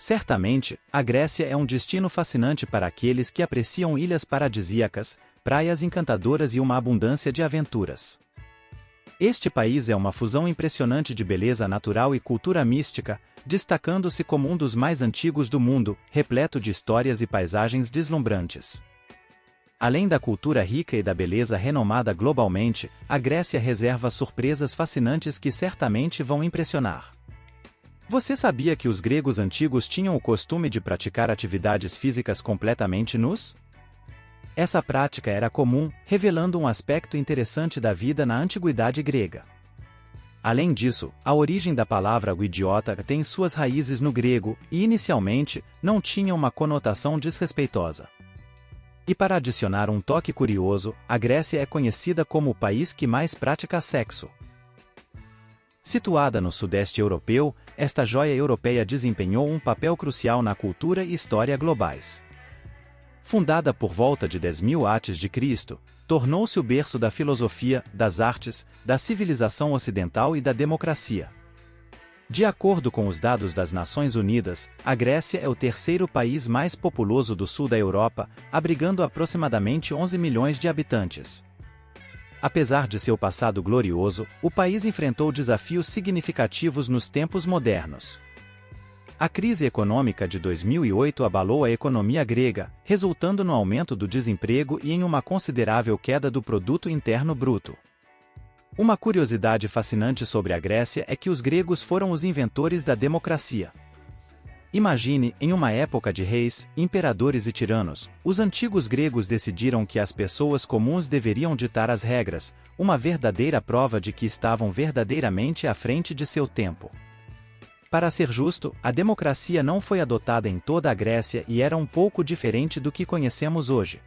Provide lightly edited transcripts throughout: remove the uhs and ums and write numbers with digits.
Certamente, a Grécia é um destino fascinante para aqueles que apreciam ilhas paradisíacas, praias encantadoras e uma abundância de aventuras. Este país é uma fusão impressionante de beleza natural e cultura mística, destacando-se como um dos mais antigos do mundo, repleto de histórias e paisagens deslumbrantes. Além da cultura rica e da beleza renomada globalmente, a Grécia reserva surpresas fascinantes que certamente vão impressionar. Você sabia que os gregos antigos tinham o costume de praticar atividades físicas completamente nus? Essa prática era comum, revelando um aspecto interessante da vida na antiguidade grega. Além disso, a origem da palavra idiota tem suas raízes no grego e, inicialmente, não tinha uma conotação desrespeitosa. E para adicionar um toque curioso, a Grécia é conhecida como o país que mais pratica sexo. Situada no sudeste europeu, esta joia europeia desempenhou um papel crucial na cultura e história globais. Fundada por volta de 10.000 a.C., tornou-se o berço da filosofia, das artes, da civilização ocidental e da democracia. De acordo com os dados das Nações Unidas, a Grécia é o terceiro país mais populoso do sul da Europa, abrigando aproximadamente 11 milhões de habitantes. Apesar de seu passado glorioso, o país enfrentou desafios significativos nos tempos modernos. A crise econômica de 2008 abalou a economia grega, resultando no aumento do desemprego e em uma considerável queda do produto interno bruto. Uma curiosidade fascinante sobre a Grécia é que os gregos foram os inventores da democracia. Imagine, em uma época de reis, imperadores e tiranos, os antigos gregos decidiram que as pessoas comuns deveriam ditar as regras, uma verdadeira prova de que estavam verdadeiramente à frente de seu tempo. Para ser justo, a democracia não foi adotada em toda a Grécia e era um pouco diferente do que conhecemos hoje.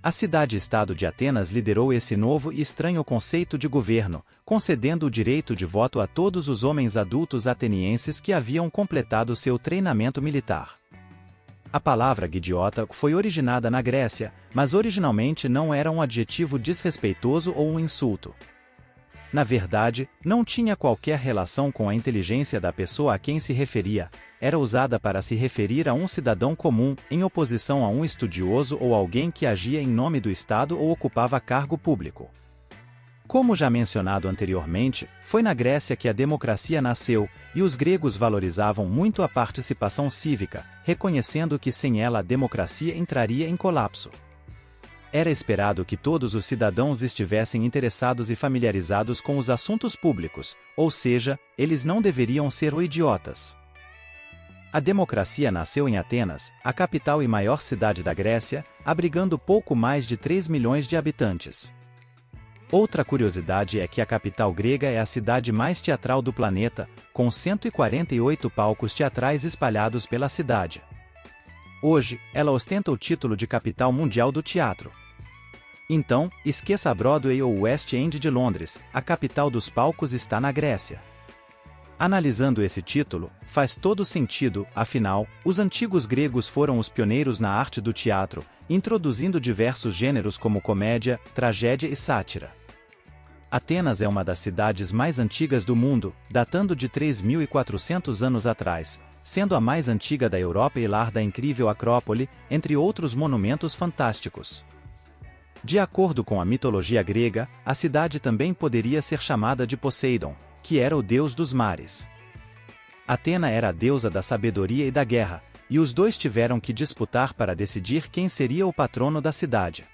A cidade-estado de Atenas liderou esse novo e estranho conceito de governo, concedendo o direito de voto a todos os homens adultos atenienses que haviam completado seu treinamento militar. A palavra idiota foi originada na Grécia, mas originalmente não era um adjetivo desrespeitoso ou um insulto. Na verdade, não tinha qualquer relação com a inteligência da pessoa a quem se referia, era usada para se referir a um cidadão comum, em oposição a um estudioso ou alguém que agia em nome do Estado ou ocupava cargo público. Como já mencionado anteriormente, foi na Grécia que a democracia nasceu, e os gregos valorizavam muito a participação cívica, reconhecendo que sem ela a democracia entraria em colapso. Era esperado que todos os cidadãos estivessem interessados e familiarizados com os assuntos públicos, ou seja, eles não deveriam ser idiotas. A democracia nasceu em Atenas, a capital e maior cidade da Grécia, abrigando pouco mais de 3 milhões de habitantes. Outra curiosidade é que a capital grega é a cidade mais teatral do planeta, com 148 palcos teatrais espalhados pela cidade. Hoje, ela ostenta o título de capital mundial do teatro. Então, esqueça a Broadway ou o West End de Londres, a capital dos palcos está na Grécia. Analisando esse título, faz todo sentido, afinal, os antigos gregos foram os pioneiros na arte do teatro, introduzindo diversos gêneros como comédia, tragédia e sátira. Atenas é uma das cidades mais antigas do mundo, datando de 3.400 anos atrás, sendo a mais antiga da Europa e lar da incrível Acrópole, entre outros monumentos fantásticos. De acordo com a mitologia grega, a cidade também poderia ser chamada de Poseidon, que era o deus dos mares. Atena era a deusa da sabedoria e da guerra, e os dois tiveram que disputar para decidir quem seria o patrono da cidade.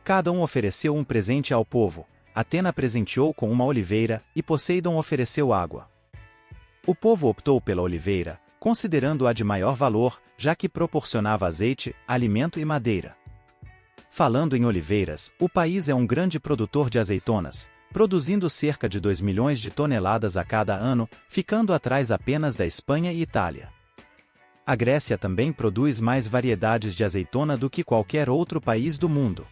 Cada um ofereceu um presente ao povo. Atena presenteou com uma oliveira, e Poseidon ofereceu água. O povo optou pela oliveira, considerando-a de maior valor, já que proporcionava azeite, alimento e madeira. Falando em oliveiras, o país é um grande produtor de azeitonas, produzindo cerca de 2 milhões de toneladas a cada ano, ficando atrás apenas da Espanha e Itália. A Grécia também produz mais variedades de azeitona do que qualquer outro país do mundo.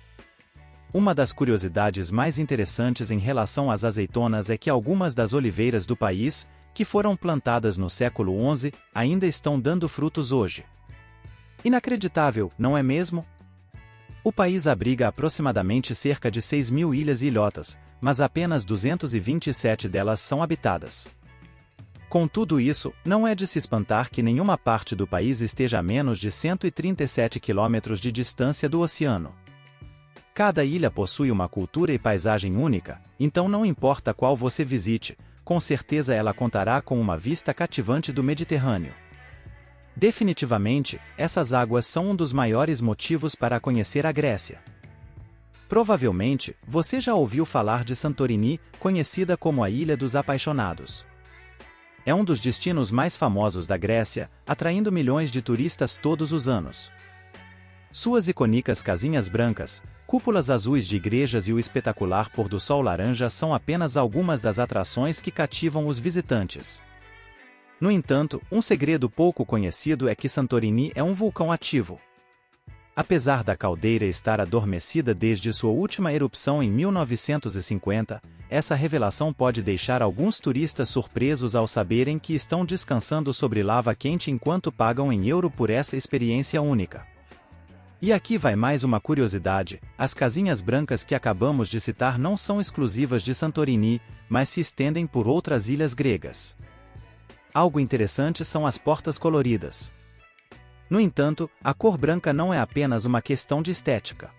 Uma das curiosidades mais interessantes em relação às azeitonas é que algumas das oliveiras do país, que foram plantadas no século XI, ainda estão dando frutos hoje. Inacreditável, não é mesmo? O país abriga aproximadamente cerca de 6.000 ilhas e ilhotas, mas apenas 227 delas são habitadas. Com tudo isso, não é de se espantar que nenhuma parte do país esteja a menos de 137 quilômetros de distância do oceano. Cada ilha possui uma cultura e paisagem única, então não importa qual você visite, com certeza ela contará com uma vista cativante do Mediterrâneo. Definitivamente, essas águas são um dos maiores motivos para conhecer a Grécia. Provavelmente, você já ouviu falar de Santorini, conhecida como a Ilha dos Apaixonados. É um dos destinos mais famosos da Grécia, atraindo milhões de turistas todos os anos. Suas icônicas casinhas brancas, cúpulas azuis de igrejas e o espetacular pôr do sol laranja são apenas algumas das atrações que cativam os visitantes. No entanto, um segredo pouco conhecido é que Santorini é um vulcão ativo. Apesar da caldeira estar adormecida desde sua última erupção em 1950, essa revelação pode deixar alguns turistas surpresos ao saberem que estão descansando sobre lava quente enquanto pagam em euro por essa experiência única. E aqui vai mais uma curiosidade: as casinhas brancas que acabamos de citar não são exclusivas de Santorini, mas se estendem por outras ilhas gregas. Algo interessante são as portas coloridas. No entanto, a cor branca não é apenas uma questão de estética.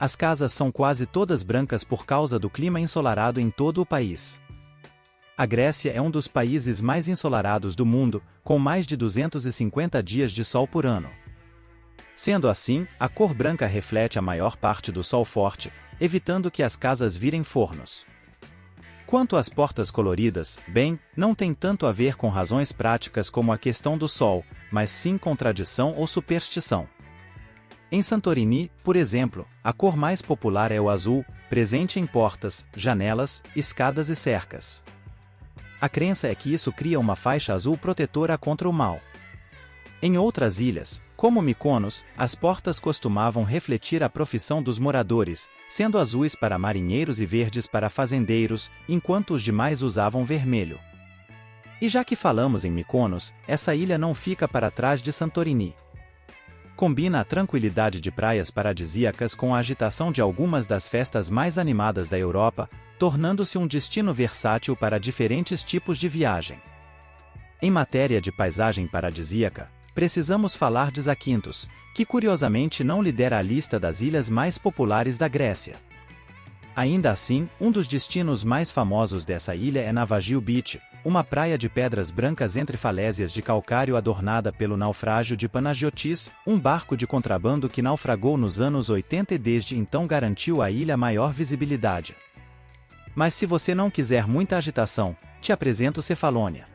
As casas são quase todas brancas por causa do clima ensolarado em todo o país. A Grécia é um dos países mais ensolarados do mundo, com mais de 250 dias de sol por ano. Sendo assim, a cor branca reflete a maior parte do sol forte, evitando que as casas virem fornos. Quanto às portas coloridas, bem, não tem tanto a ver com razões práticas como a questão do sol, mas sim com tradição ou superstição. Em Santorini, por exemplo, a cor mais popular é o azul, presente em portas, janelas, escadas e cercas. A crença é que isso cria uma faixa azul protetora contra o mal. Em outras ilhas, como Mykonos, as portas costumavam refletir a profissão dos moradores, sendo azuis para marinheiros e verdes para fazendeiros, enquanto os demais usavam vermelho. E já que falamos em Mykonos, essa ilha não fica para trás de Santorini. Combina a tranquilidade de praias paradisíacas com a agitação de algumas das festas mais animadas da Europa, tornando-se um destino versátil para diferentes tipos de viagem. Em matéria de paisagem paradisíaca, precisamos falar de Zakynthos, que curiosamente não lidera a lista das ilhas mais populares da Grécia. Ainda assim, um dos destinos mais famosos dessa ilha é Navagio Beach, uma praia de pedras brancas entre falésias de calcário adornada pelo naufrágio de Panagiotis, um barco de contrabando que naufragou nos anos 80 e desde então garantiu à ilha maior visibilidade. Mas se você não quiser muita agitação, te apresento Cefalônia.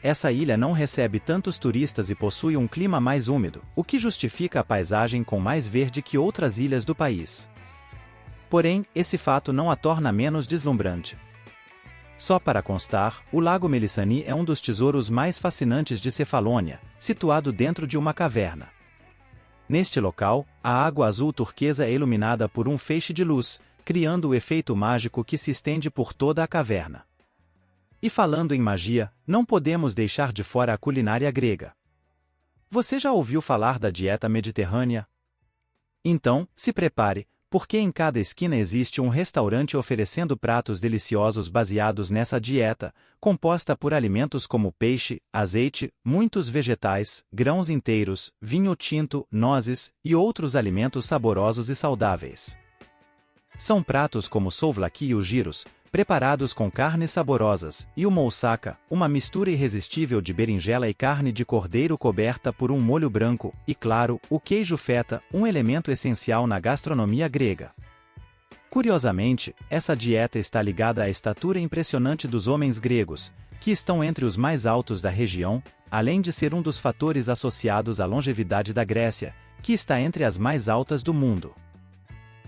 Essa ilha não recebe tantos turistas e possui um clima mais úmido, o que justifica a paisagem com mais verde que outras ilhas do país. Porém, esse fato não a torna menos deslumbrante. Só para constar, o Lago Melissani é um dos tesouros mais fascinantes de Cefalônia, situado dentro de uma caverna. Neste local, a água azul turquesa é iluminada por um feixe de luz, criando o efeito mágico que se estende por toda a caverna. E falando em magia, não podemos deixar de fora a culinária grega. Você já ouviu falar da dieta mediterrânea? Então, se prepare, porque em cada esquina existe um restaurante oferecendo pratos deliciosos baseados nessa dieta, composta por alimentos como peixe, azeite, muitos vegetais, grãos inteiros, vinho tinto, nozes e outros alimentos saborosos e saudáveis. São pratos como o souvlaki e o gyros, preparados com carnes saborosas, e o moussaka, uma mistura irresistível de berinjela e carne de cordeiro coberta por um molho branco, e claro, o queijo feta, um elemento essencial na gastronomia grega. Curiosamente, essa dieta está ligada à estatura impressionante dos homens gregos, que estão entre os mais altos da região, além de ser um dos fatores associados à longevidade da Grécia, que está entre as mais altas do mundo.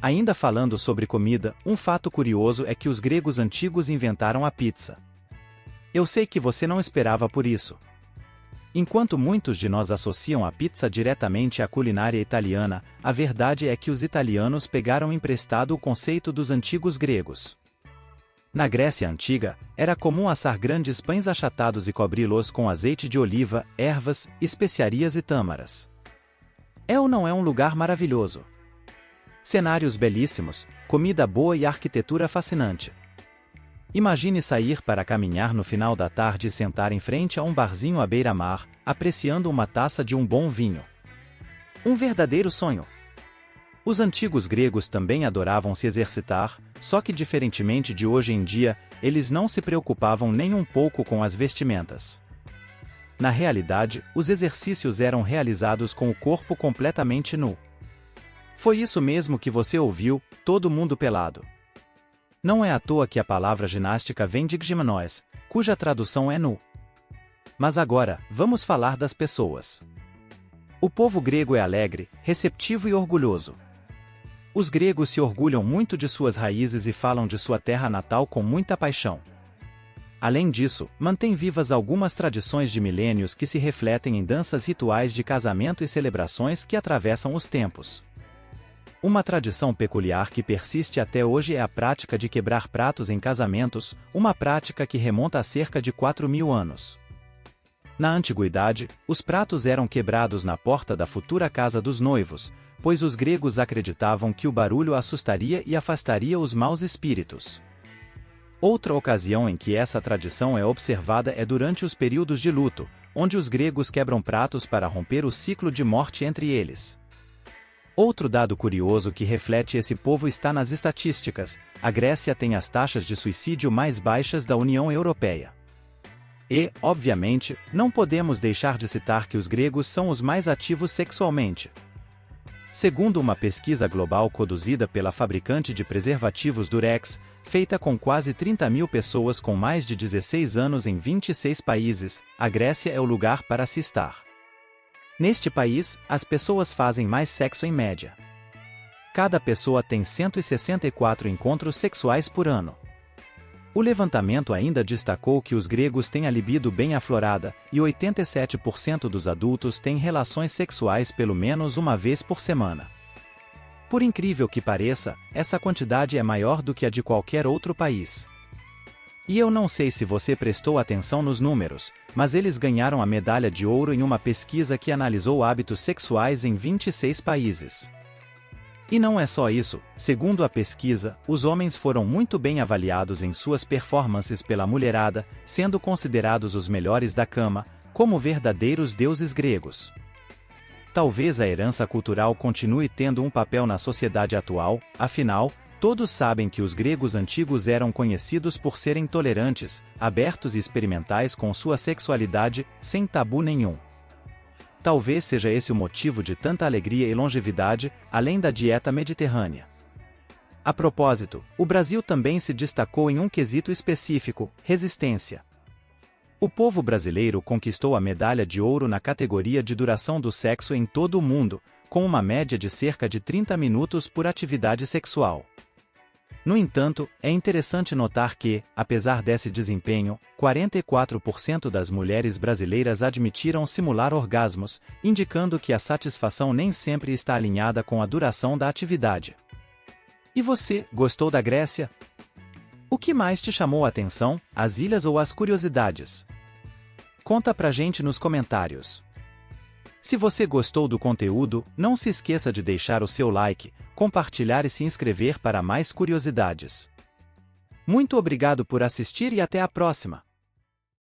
Ainda falando sobre comida, um fato curioso é que os gregos antigos inventaram a pizza. Eu sei que você não esperava por isso. Enquanto muitos de nós associam a pizza diretamente à culinária italiana, a verdade é que os italianos pegaram emprestado o conceito dos antigos gregos. Na Grécia Antiga, era comum assar grandes pães achatados e cobri-los com azeite de oliva, ervas, especiarias e tâmaras. É ou não é um lugar maravilhoso? Cenários belíssimos, comida boa e arquitetura fascinante. Imagine sair para caminhar no final da tarde e sentar em frente a um barzinho à beira-mar, apreciando uma taça de um bom vinho. Um verdadeiro sonho. Os antigos gregos também adoravam se exercitar, só que diferentemente de hoje em dia, eles não se preocupavam nem um pouco com as vestimentas. Na realidade, os exercícios eram realizados com o corpo completamente nu. Foi isso mesmo que você ouviu, todo mundo pelado. Não é à toa que a palavra ginástica vem de gymnos, cuja tradução é nu. Mas agora, vamos falar das pessoas. O povo grego é alegre, receptivo e orgulhoso. Os gregos se orgulham muito de suas raízes e falam de sua terra natal com muita paixão. Além disso, mantém vivas algumas tradições de milênios que se refletem em danças rituais de casamento e celebrações que atravessam os tempos. Uma tradição peculiar que persiste até hoje é a prática de quebrar pratos em casamentos, uma prática que remonta a cerca de 4.000 anos. Na antiguidade, os pratos eram quebrados na porta da futura casa dos noivos, pois os gregos acreditavam que o barulho assustaria e afastaria os maus espíritos. Outra ocasião em que essa tradição é observada é durante os períodos de luto, onde os gregos quebram pratos para romper o ciclo de morte entre eles. Outro dado curioso que reflete esse povo está nas estatísticas: a Grécia tem as taxas de suicídio mais baixas da União Europeia. E, obviamente, não podemos deixar de citar que os gregos são os mais ativos sexualmente. Segundo uma pesquisa global conduzida pela fabricante de preservativos Durex, feita com quase 30.000 pessoas com mais de 16 anos em 26 países, a Grécia é o lugar para se estar. Neste país, as pessoas fazem mais sexo em média. Cada pessoa tem 164 encontros sexuais por ano. O levantamento ainda destacou que os gregos têm a libido bem aflorada, e 87% dos adultos têm relações sexuais pelo menos uma vez por semana. Por incrível que pareça, essa quantidade é maior do que a de qualquer outro país. E eu não sei se você prestou atenção nos números, mas eles ganharam a medalha de ouro em uma pesquisa que analisou hábitos sexuais em 26 países. E não é só isso, segundo a pesquisa, os homens foram muito bem avaliados em suas performances pela mulherada, sendo considerados os melhores da cama, como verdadeiros deuses gregos. Talvez a herança cultural continue tendo um papel na sociedade atual, afinal, todos sabem que os gregos antigos eram conhecidos por serem tolerantes, abertos e experimentais com sua sexualidade, sem tabu nenhum. Talvez seja esse o motivo de tanta alegria e longevidade, além da dieta mediterrânea. A propósito, o Brasil também se destacou em um quesito específico: resistência. O povo brasileiro conquistou a medalha de ouro na categoria de duração do sexo em todo o mundo, com uma média de cerca de 30 minutos por atividade sexual. No entanto, é interessante notar que, apesar desse desempenho, 44% das mulheres brasileiras admitiram simular orgasmos, indicando que a satisfação nem sempre está alinhada com a duração da atividade. E você, gostou da Grécia? O que mais te chamou a atenção, as ilhas ou as curiosidades? Conta pra gente nos comentários. Se você gostou do conteúdo, não se esqueça de deixar o seu like, compartilhar e se inscrever para mais curiosidades. Muito obrigado por assistir e até a próxima!